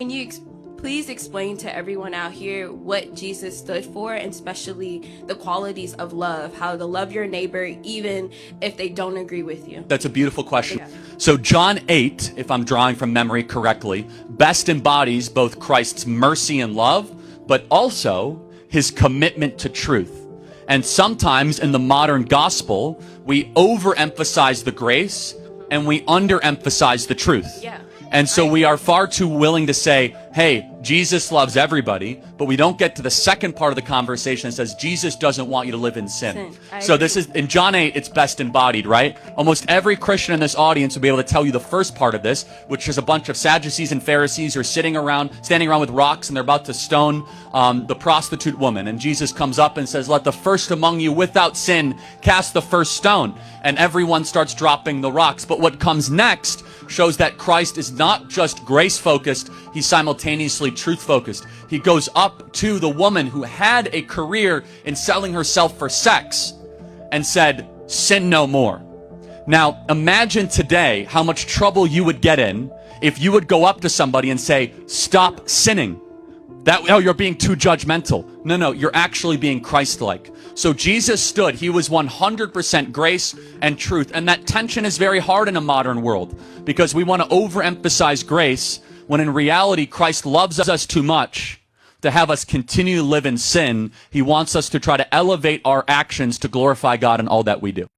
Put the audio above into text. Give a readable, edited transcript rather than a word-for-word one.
Can you please explain to everyone out here what Jesus stood for, and especially the qualities of love, how to love your neighbor even if they don't agree with you? That's a beautiful question. Yeah. So John 8, if I'm drawing from memory correctly, best embodies both Christ's mercy and love, but also his commitment to truth. And sometimes in the modern gospel, we overemphasize the grace and we underemphasize the truth. Yeah. And so we are far too willing to say, hey, Jesus loves everybody, but we don't get to the second part of the conversation that says Jesus doesn't want you to live in sin. So this is, in John 8, it's best embodied, right? Almost every Christian in this audience will be able to tell you the first part of this, which is a bunch of Sadducees and Pharisees who are standing around with rocks, and they're about to stone the prostitute woman. And Jesus comes up and says, let the first among you without sin cast the first stone. And everyone starts dropping the rocks. But what comes next shows that Christ is not just grace-focused, he's simultaneously truth-focused. He goes up to the woman who had a career in selling herself for sex and said, sin no more. Now, imagine today how much trouble you would get in if you would go up to somebody and say, stop sinning. Oh, you're being too judgmental. No, you're actually being Christ-like. So Jesus stood. He was 100% grace and truth. And that tension is very hard in a modern world because we want to overemphasize grace when in reality Christ loves us too much to have us continue to live in sin. He wants us to try to elevate our actions to glorify God in all that we do.